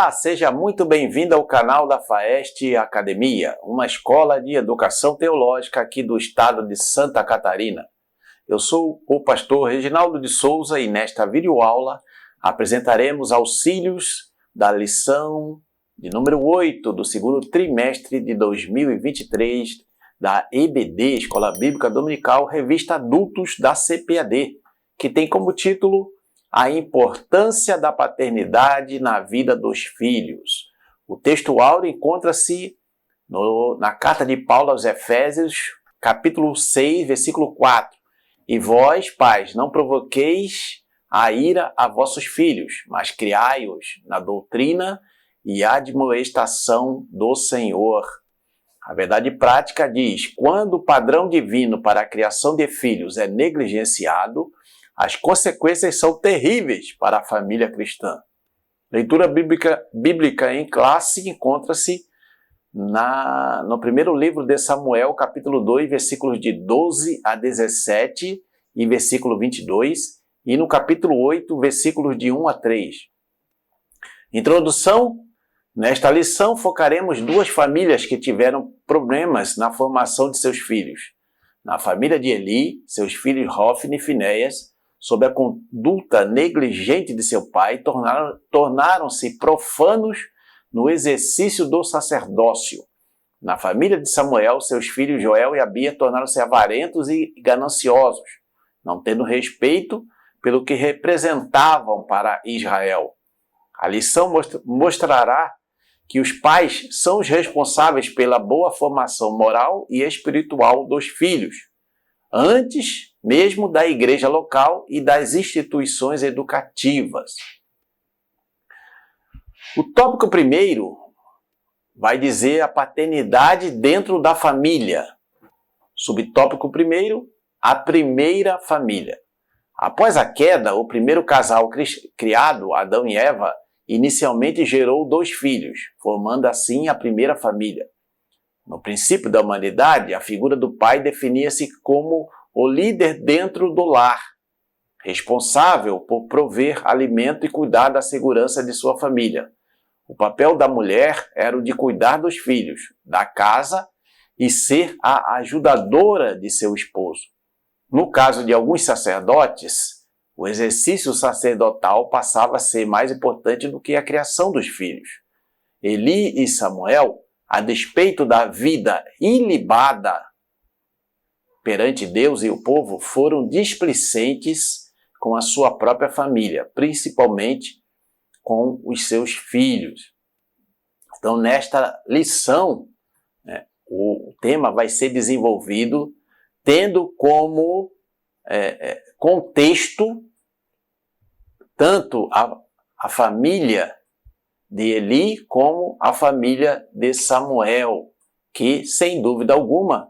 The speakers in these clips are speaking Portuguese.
Olá, seja muito bem-vindo ao canal da FAEST Academia, uma escola de educação teológica aqui do estado de Santa Catarina. Eu sou o pastor Reginaldo de Souza e nesta videoaula apresentaremos auxílios da lição de número 8 do segundo trimestre de 2023 da EBD, Escola Bíblica Dominical, revista Adultos da CPAD, que tem como título A Importância da Paternidade na Vida dos Filhos. O texto áureo encontra-se na carta de Paulo aos Efésios, capítulo 6, versículo 4. E vós, pais, não provoqueis a ira a vossos filhos, mas criai-os na doutrina e admoestação do Senhor. A verdade prática diz: quando o padrão divino para a criação de filhos é negligenciado, as consequências são terríveis para a família cristã. Leitura bíblica em classe encontra-se no primeiro livro de Samuel, capítulo 2, versículos de 12 a 17 e versículo 22, e no capítulo 8, versículos de 1 a 3. Introdução. Nesta lição, focaremos duas famílias que tiveram problemas na formação de seus filhos. Na família de Eli, seus filhos Hofni e Finéias, sob a conduta negligente de seu pai, tornaram-se profanos no exercício do sacerdócio. Na família de Samuel, seus filhos Joel e Abia tornaram-se avarentos e gananciosos, não tendo respeito pelo que representavam para Israel. A lição mostrará que os pais são os responsáveis pela boa formação moral e espiritual dos filhos, antes mesmo da igreja local e das instituições educativas. O tópico primeiro vai dizer a paternidade dentro da família. Subtópico primeiro, a primeira família. Após a queda, o primeiro casal criado, Adão e Eva, inicialmente gerou 2 filhos, formando assim a primeira família. No princípio da humanidade, a figura do pai definia-se como o líder dentro do lar, responsável por prover alimento e cuidar da segurança de sua família. O papel da mulher era o de cuidar dos filhos, da casa e ser a ajudadora de seu esposo. No caso de alguns sacerdotes, o exercício sacerdotal passava a ser mais importante do que a criação dos filhos. Eli e Samuel, a despeito da vida ilibada perante Deus e o povo, foram displicentes com a sua própria família, principalmente com os seus filhos. Então, nesta lição, o tema vai ser desenvolvido tendo como contexto tanto a família de Eli como a família de Samuel, que, sem dúvida alguma,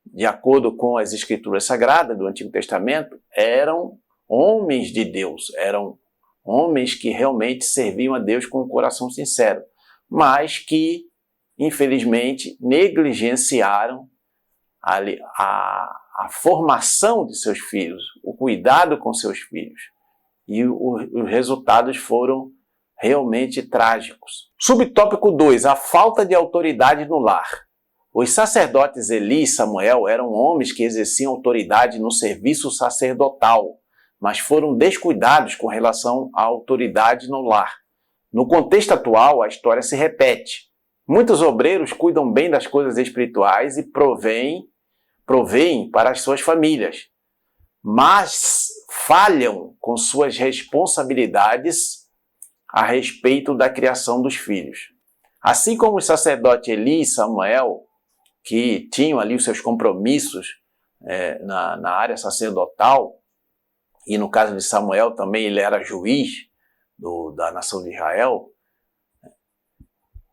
de acordo com as Escrituras Sagradas do Antigo Testamento, eram homens de Deus, eram homens que realmente serviam a Deus com um coração sincero, mas que, infelizmente, negligenciaram a formação de seus filhos, o cuidado com seus filhos. E os resultados foram realmente trágicos. Subtópico 2. A falta de autoridade no lar. Os sacerdotes Eli e Samuel eram homens que exerciam autoridade no serviço sacerdotal, mas foram descuidados com relação à autoridade no lar. No contexto atual, a história se repete. Muitos obreiros cuidam bem das coisas espirituais e provêm para as suas famílias, mas falham com suas responsabilidades a respeito da criação dos filhos. Assim como os sacerdotes Eli e Samuel, que tinham ali os seus compromissos na área sacerdotal, e no caso de Samuel também ele era juiz da nação de Israel,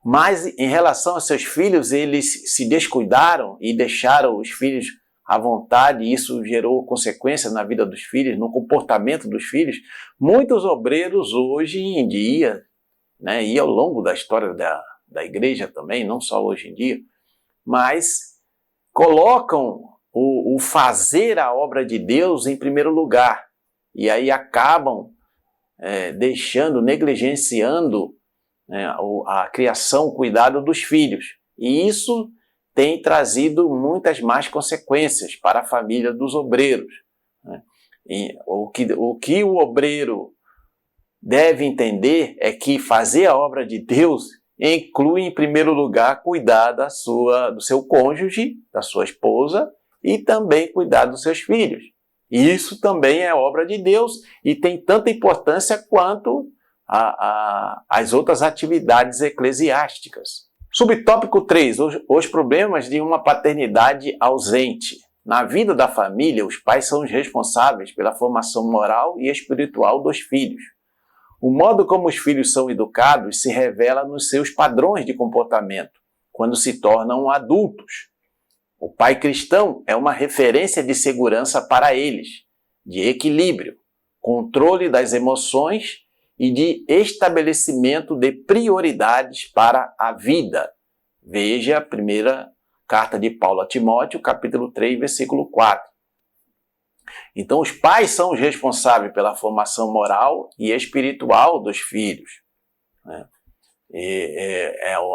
mas em relação aos seus filhos, eles se descuidaram e deixaram os filhos à vontade, e isso gerou consequências na vida dos filhos, no comportamento dos filhos. Muitos obreiros hoje em dia, e ao longo da história da igreja também, não só hoje em dia, mas colocam o fazer a obra de Deus em primeiro lugar, e aí acabam negligenciando né, a criação, o cuidado dos filhos. E isso tem trazido muitas más consequências para a família dos obreiros, né? E o que o obreiro deve entender é que fazer a obra de Deus inclui, em primeiro lugar, cuidar do seu cônjuge, da sua esposa, e também cuidar dos seus filhos. Isso também é obra de Deus e tem tanta importância quanto as outras atividades eclesiásticas. Subtópico 3. Os problemas de uma paternidade ausente. Na vida da família, os pais são os responsáveis pela formação moral e espiritual dos filhos. O modo como os filhos são educados se revela nos seus padrões de comportamento, quando se tornam adultos. O pai cristão é uma referência de segurança para eles, de equilíbrio, controle das emoções e de estabelecimento de prioridades para a vida. Veja a primeira carta de Paulo a Timóteo, capítulo 3, versículo 4. Então, os pais são os responsáveis pela formação moral e espiritual dos filhos, né?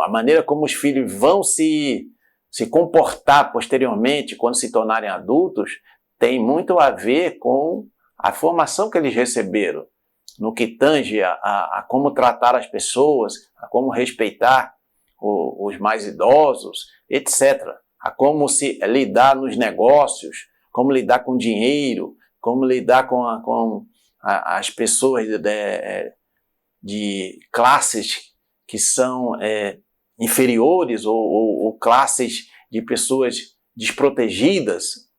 A maneira como os filhos vão se comportar posteriormente, quando se tornarem adultos, tem muito a ver com a formação que eles receberam, no que tange a como tratar as pessoas, a como respeitar os mais idosos, etc. A como se lidar nos negócios, como lidar com dinheiro, como lidar com as pessoas de classes que são inferiores ou classes de pessoas desprotegidas.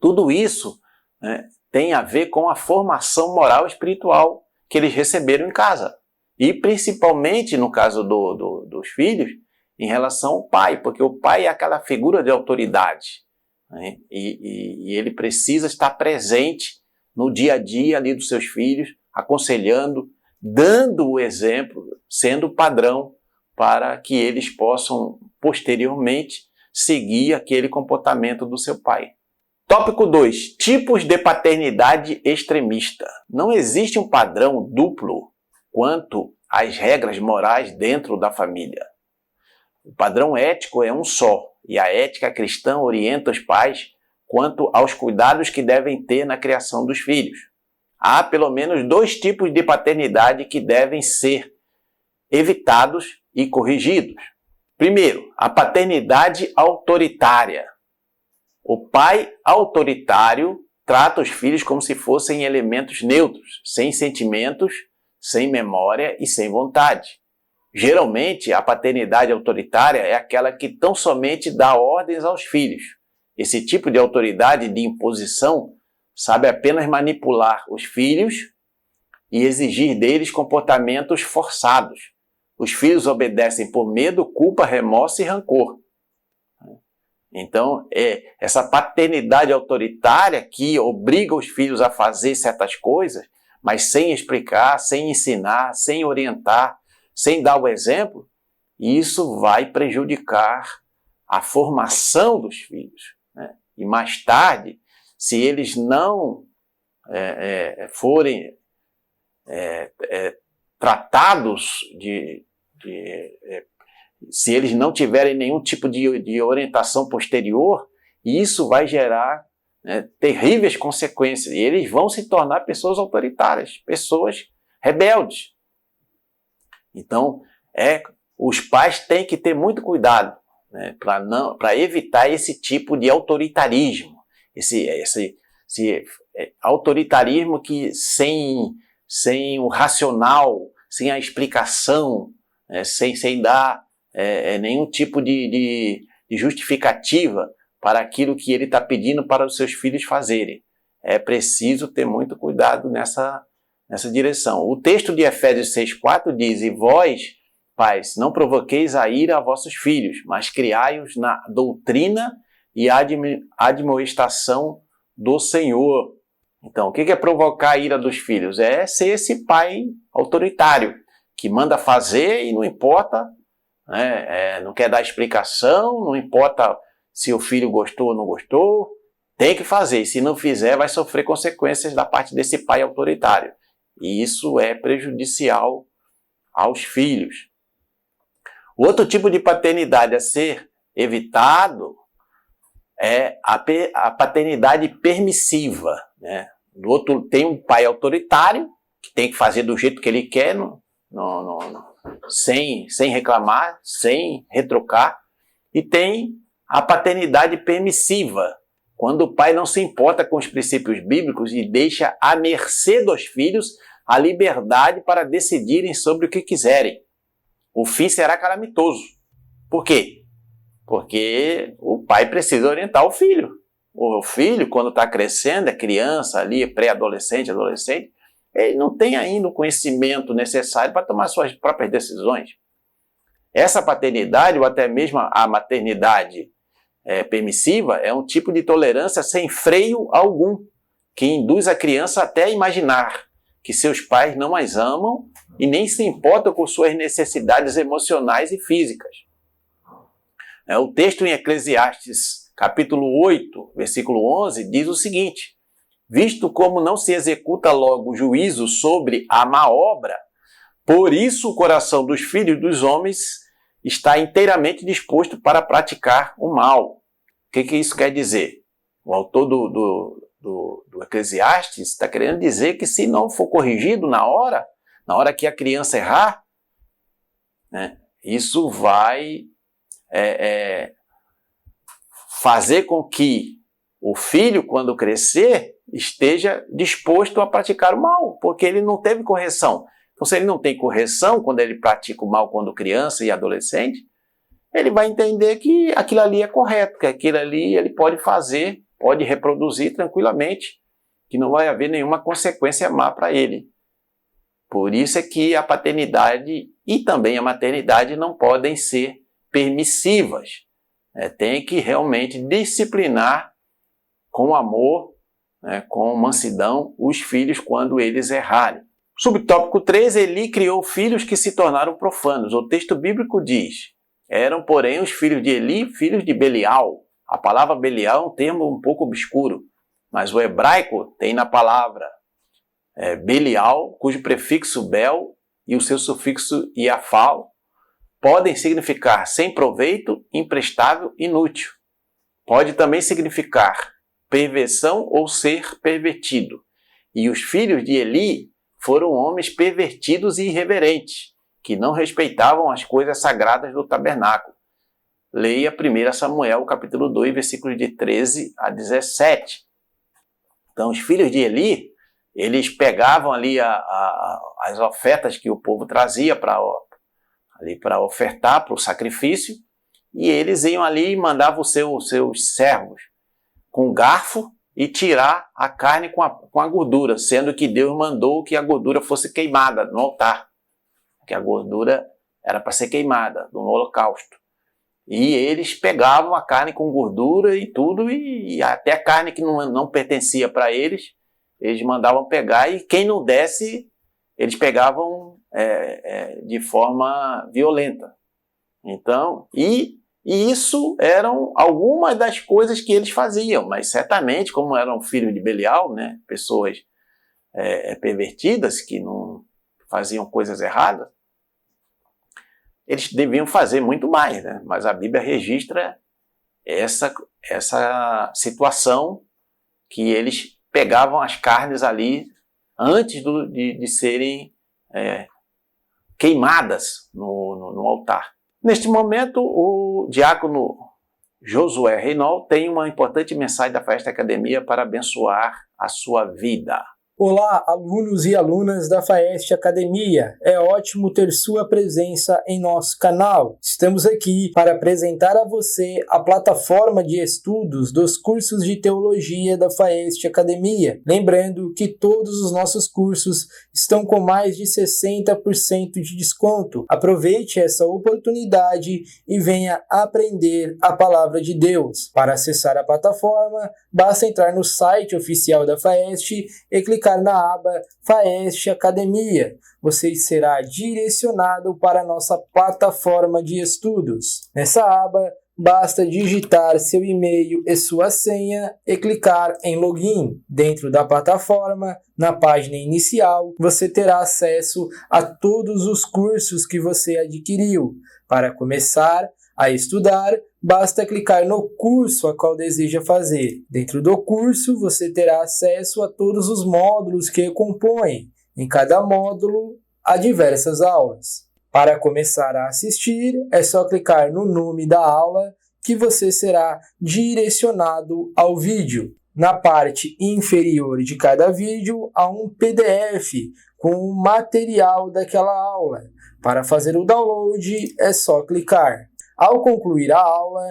Tudo isso, né, tem a ver com a formação moral e espiritual que eles receberam em casa. E principalmente no caso dos filhos, em relação ao pai, porque o pai é aquela figura de autoridade, né? E ele precisa estar presente no dia a dia ali dos seus filhos, aconselhando, dando o exemplo, sendo o padrão para que eles possam posteriormente seguir aquele comportamento do seu pai. Tópico 2. Tipos de paternidade extremista. Não existe um padrão duplo quanto às regras morais dentro da família. O padrão ético é um só, e a ética cristã orienta os pais quanto aos cuidados que devem ter na criação dos filhos. Há pelo menos 2 tipos de paternidade que devem ser evitados e corrigidos. Primeiro, a paternidade autoritária. O pai autoritário trata os filhos como se fossem elementos neutros, sem sentimentos, sem memória e sem vontade. Geralmente, a paternidade autoritária é aquela que tão somente dá ordens aos filhos. Esse tipo de autoridade de imposição sabe apenas manipular os filhos e exigir deles comportamentos forçados. Os filhos obedecem por medo, culpa, remorso e rancor. Então, é essa paternidade autoritária que obriga os filhos a fazer certas coisas, mas sem explicar, sem ensinar, sem orientar, sem dar o exemplo, isso vai prejudicar a formação dos filhos, né? E mais tarde, se eles não forem tratados se eles não tiverem nenhum tipo de orientação posterior, isso vai gerar, né, terríveis consequências. E eles vão se tornar pessoas autoritárias, pessoas rebeldes. Então, os pais têm que ter muito cuidado, né, para evitar esse tipo de autoritarismo. Esse autoritarismo que sem o racional, sem a explicação, sem dar nenhum tipo de justificativa para aquilo que ele está pedindo para os seus filhos fazerem. É preciso ter muito cuidado nessa direção. O texto de Efésios 6,4 diz: "E vós, pais, não provoqueis a ira a vossos filhos, mas criai-os na doutrina e admoestação do Senhor." Então, o que é provocar a ira dos filhos? É ser esse pai autoritário, que manda fazer e não importa, né, não quer dar explicação, não importa se o filho gostou ou não gostou, tem que fazer. E se não fizer, vai sofrer consequências da parte desse pai autoritário. E isso é prejudicial aos filhos. O outro tipo de paternidade a ser evitado é a paternidade permissiva, né? Do outro, tem um pai autoritário, que tem que fazer do jeito que ele quer, sem reclamar, sem retrucar. E tem a paternidade permissiva, quando o pai não se importa com os princípios bíblicos e deixa à mercê dos filhos a liberdade para decidirem sobre o que quiserem. O fim será calamitoso. Por quê? Porque o pai precisa orientar o filho. O filho, quando está crescendo, é criança ali, pré-adolescente, adolescente, ele não tem ainda o conhecimento necessário para tomar suas próprias decisões. Essa paternidade, ou até mesmo a maternidade permissiva, é um tipo de tolerância sem freio algum, que induz a criança até a imaginar que seus pais não as amam e nem se importam com suas necessidades emocionais e físicas. O texto em Eclesiastes, capítulo 8, versículo 11, diz o seguinte: visto como não se executa logo o juízo sobre a má obra, por isso o coração dos filhos dos homens está inteiramente disposto para praticar o mal. O que isso quer dizer? O autor do Eclesiastes está querendo dizer que se não for corrigido na hora que a criança errar, né, isso vai fazer com que o filho, quando crescer, esteja disposto a praticar o mal, porque ele não teve correção. Então, se ele não tem correção quando ele pratica o mal quando criança e adolescente, ele vai entender que aquilo ali é correto, que aquilo ali ele pode fazer, pode reproduzir tranquilamente, que não vai haver nenhuma consequência má para ele. Por isso é que a paternidade e também a maternidade não podem ser permissivas. Tem que realmente disciplinar com amor, com mansidão, os filhos quando eles errarem. Subtópico 3, Eli criou filhos que se tornaram profanos. O texto bíblico diz: eram, porém, os filhos de Eli, filhos de Belial. A palavra Belial é um termo um pouco obscuro, mas o hebraico tem na palavra Belial, cujo prefixo Bel e o seu sufixo Iafal podem significar sem proveito, imprestável, inútil. Pode também significar perversão ou ser pervertido. E os filhos de Eli foram homens pervertidos e irreverentes, que não respeitavam as coisas sagradas do tabernáculo. Leia 1 Samuel, capítulo 2, versículos de 13 a 17. Então, os filhos de Eli, eles pegavam ali as ofertas que o povo trazia para ofertar para o sacrifício, e eles iam ali e mandavam os seus servos com garfo e tirar a carne com a gordura, sendo que Deus mandou que a gordura fosse queimada no altar, que a gordura era para ser queimada no holocausto. E eles pegavam a carne com gordura e tudo, e até a carne que não pertencia para eles mandavam pegar, e quem não desse, eles pegavam de forma violenta. Então, e isso eram algumas das coisas que eles faziam, mas certamente, como eram filhos de Belial, né, pessoas pervertidas, que não faziam coisas erradas, eles deviam fazer muito mais, né? Mas a Bíblia registra essa situação que eles pegavam as carnes ali antes de serem queimadas no altar. Neste momento, o diácono Josué Reinol tem uma importante mensagem da Faeste Academia para abençoar a sua vida. Olá, alunos e alunas da Faeste Academia. É ótimo ter sua presença em nosso canal. Estamos aqui para apresentar a você a plataforma de estudos dos cursos de teologia da Faeste Academia. Lembrando que todos os nossos cursos estão com mais de 60% de desconto. Aproveite essa oportunidade e venha aprender a palavra de Deus. Para acessar a plataforma, basta entrar no site oficial da Faeste e clicar na aba Faeste Academia. Você será direcionado para a nossa plataforma de estudos. Nessa aba, basta digitar seu e-mail e sua senha e clicar em login. Dentro da plataforma, na página inicial, você terá acesso a todos os cursos que você adquiriu. Para começar a estudar, basta clicar no curso a qual deseja fazer. Dentro do curso, você terá acesso a todos os módulos que o compõem. Em cada módulo, há diversas aulas. Para começar a assistir, é só clicar no nome da aula que você será direcionado ao vídeo. Na parte inferior de cada vídeo, há um PDF com o material daquela aula. Para fazer o download, é só clicar. Ao concluir a aula,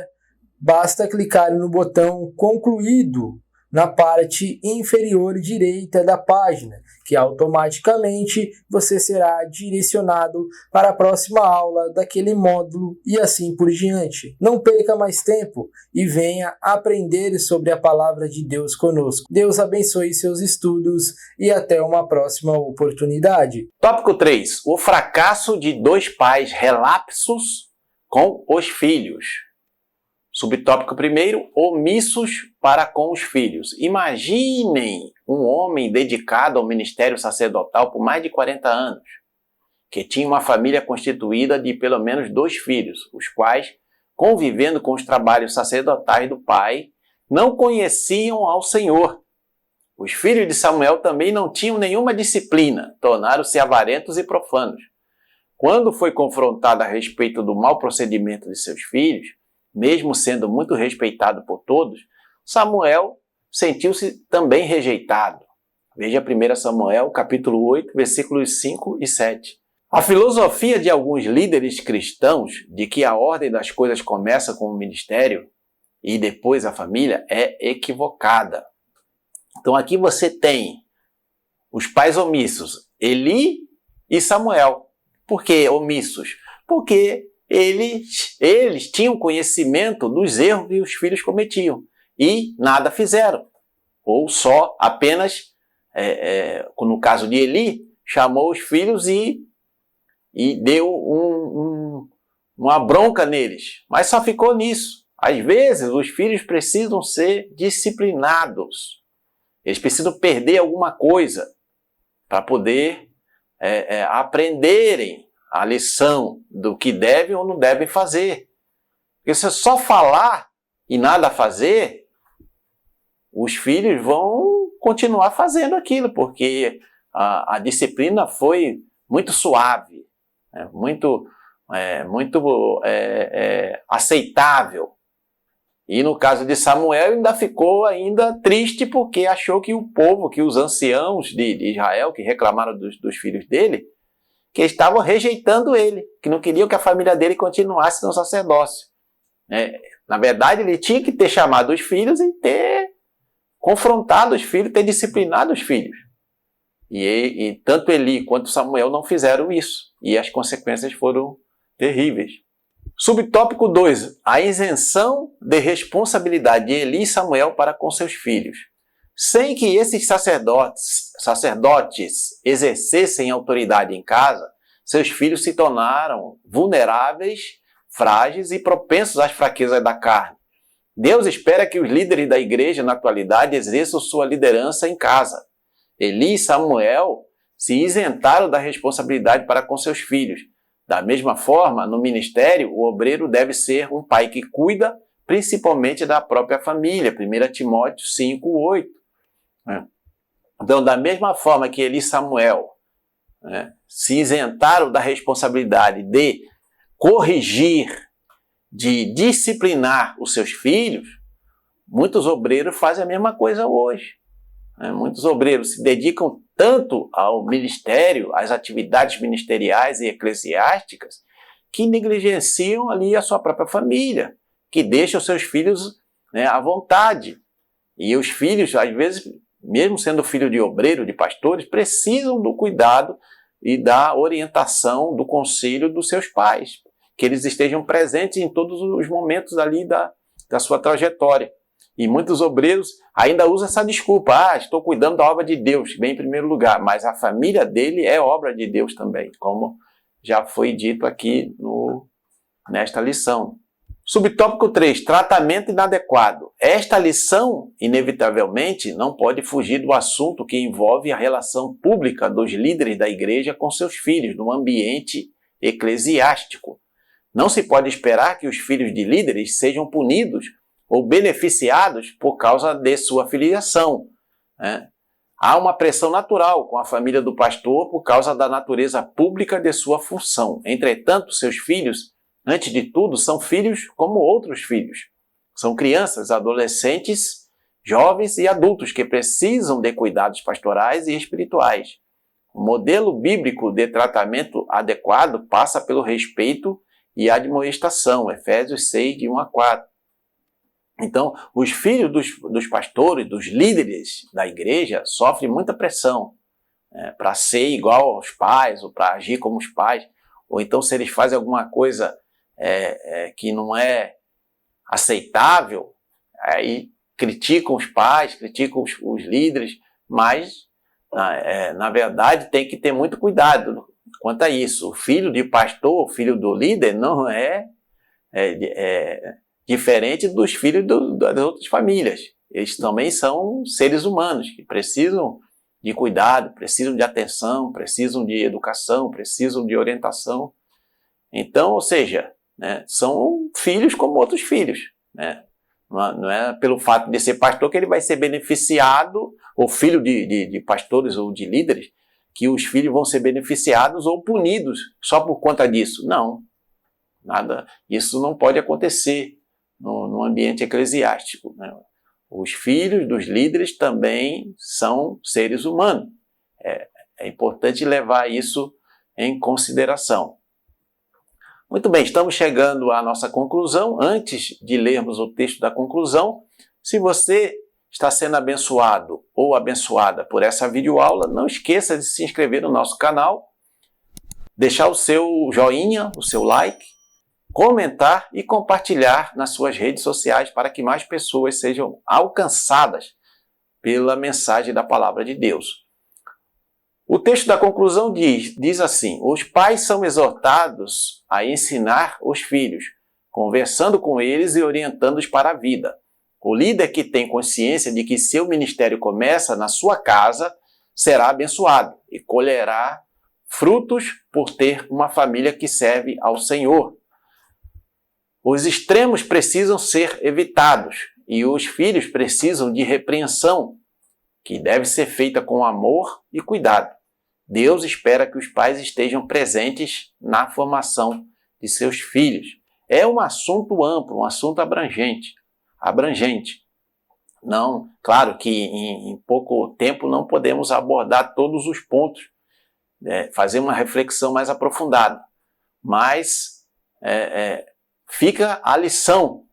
basta clicar no botão Concluído na parte inferior direita da página, que automaticamente você será direcionado para a próxima aula daquele módulo e assim por diante. Não perca mais tempo e venha aprender sobre a palavra de Deus conosco. Deus abençoe seus estudos e até uma próxima oportunidade. Tópico 3. O fracasso de dois pais relapsos com os filhos. Subtópico 1, omissos para com os filhos. Imaginem um homem dedicado ao ministério sacerdotal por mais de 40 anos, que tinha uma família constituída de pelo menos 2 filhos, os quais, convivendo com os trabalhos sacerdotais do pai, não conheciam ao Senhor. Os filhos de Samuel também não tinham nenhuma disciplina, tornaram-se avarentos e profanos. Quando foi confrontado a respeito do mau procedimento de seus filhos, mesmo sendo muito respeitado por todos, Samuel sentiu-se também rejeitado. Veja 1 Samuel, capítulo 8, versículos 5 e 7. A filosofia de alguns líderes cristãos de que a ordem das coisas começa com o ministério e depois a família é equivocada. Então aqui você tem os pais omissos, Eli e Samuel. Por que omissos? Porque eles tinham conhecimento dos erros que os filhos cometiam e nada fizeram. Ou só apenas, no caso de Eli, chamou os filhos e deu uma bronca neles. Mas só ficou nisso. Às vezes, os filhos precisam ser disciplinados. Eles precisam perder alguma coisa para poder aprenderem a lição do que devem ou não devem fazer. Porque se só falar e nada fazer, os filhos vão continuar fazendo aquilo, porque a disciplina foi muito suave, muito aceitável. E no caso de Samuel ainda ficou triste porque achou que o povo, que os anciãos de Israel, que reclamaram dos filhos dele, que estavam rejeitando ele, que não queriam que a família dele continuasse no sacerdócio. Na verdade, ele tinha que ter chamado os filhos e ter confrontado os filhos, ter disciplinado os filhos. E tanto Eli quanto Samuel não fizeram isso. E as consequências foram terríveis. Subtópico 2. A isenção de responsabilidade de Eli e Samuel para com seus filhos. Sem que esses sacerdotes exercessem autoridade em casa, seus filhos se tornaram vulneráveis, frágeis e propensos às fraquezas da carne. Deus espera que os líderes da igreja na atualidade exerçam sua liderança em casa. Eli e Samuel se isentaram da responsabilidade para com seus filhos. Da mesma forma, no ministério, o obreiro deve ser um pai que cuida principalmente da própria família. 1 Timóteo 5:8. Então, da mesma forma que Eli e Samuel se isentaram da responsabilidade de corrigir, de disciplinar os seus filhos, muitos obreiros fazem a mesma coisa hoje. Muitos obreiros se dedicam tanto ao ministério, às atividades ministeriais e eclesiásticas, que negligenciam ali a sua própria família, que deixam os seus filhos à vontade. E os filhos, às vezes, mesmo sendo filho de obreiro, de pastores, precisam do cuidado e da orientação, do conselho dos seus pais, que eles estejam presentes em todos os momentos ali da sua trajetória. E muitos obreiros ainda usam essa desculpa, estou cuidando da obra de Deus, bem em primeiro lugar, mas a família dele é obra de Deus também, como já foi dito aqui nesta lição. Subtópico 3, tratamento inadequado. Esta lição, inevitavelmente, não pode fugir do assunto que envolve a relação pública dos líderes da igreja com seus filhos no ambiente eclesiástico. Não se pode esperar que os filhos de líderes sejam punidos ou beneficiados por causa de sua filiação, né? Há uma pressão natural com a família do pastor por causa da natureza pública de sua função. Entretanto, seus filhos, antes de tudo, são filhos como outros filhos. São crianças, adolescentes, jovens e adultos que precisam de cuidados pastorais e espirituais. O modelo bíblico de tratamento adequado passa pelo respeito e admoestação, Efésios 6, de 1 a 4. Então, os filhos dos pastores, dos líderes da igreja, sofrem muita pressão, para ser igual aos pais, ou para agir como os pais, ou então se eles fazem alguma coisa que não é aceitável, aí criticam os pais, criticam os líderes, mas, na verdade, tem que ter muito cuidado quanto a isso. O filho de pastor, o filho do líder, não é diferente dos filhos das outras famílias. Eles também são seres humanos que precisam de cuidado, precisam de atenção, precisam de educação, precisam de orientação. Então, ou seja, né, são filhos como outros filhos, né? Não é pelo fato de ser pastor que ele vai ser beneficiado, ou filho de pastores ou de líderes, que os filhos vão ser beneficiados ou punidos só por conta disso. Não, nada, isso não pode acontecer no ambiente eclesiástico, né? Os filhos dos líderes também são seres humanos. É importante levar isso em consideração. Muito bem, estamos chegando à nossa conclusão. Antes de lermos o texto da conclusão, se você está sendo abençoado ou abençoada por essa videoaula, não esqueça de se inscrever no nosso canal, deixar o seu joinha, o seu like, comentar e compartilhar nas suas redes sociais para que mais pessoas sejam alcançadas pela mensagem da Palavra de Deus. O texto da conclusão diz assim: os pais são exortados a ensinar os filhos, conversando com eles e orientando-os para a vida. O líder que tem consciência de que seu ministério começa na sua casa será abençoado e colherá frutos por ter uma família que serve ao Senhor. Os extremos precisam ser evitados e os filhos precisam de repreensão, que deve ser feita com amor e cuidado. Deus espera que os pais estejam presentes na formação de seus filhos. É um assunto amplo, um assunto abrangente. Não, claro que em pouco tempo não podemos abordar todos os pontos, fazer uma reflexão mais aprofundada, mas fica a lição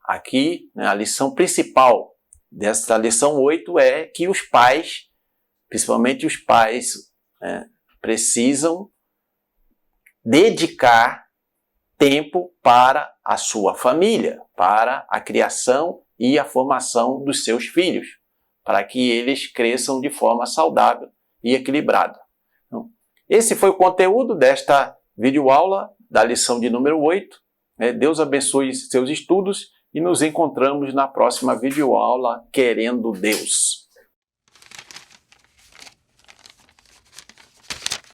aqui, né, a lição principal dessa lição 8 é que os pais, principalmente os pais, precisam dedicar tempo para a sua família, para a criação e a formação dos seus filhos, para que eles cresçam de forma saudável e equilibrada. Então, esse foi o conteúdo desta videoaula da lição de número 8. Deus abençoe seus estudos e nos encontramos na próxima videoaula, querendo Deus.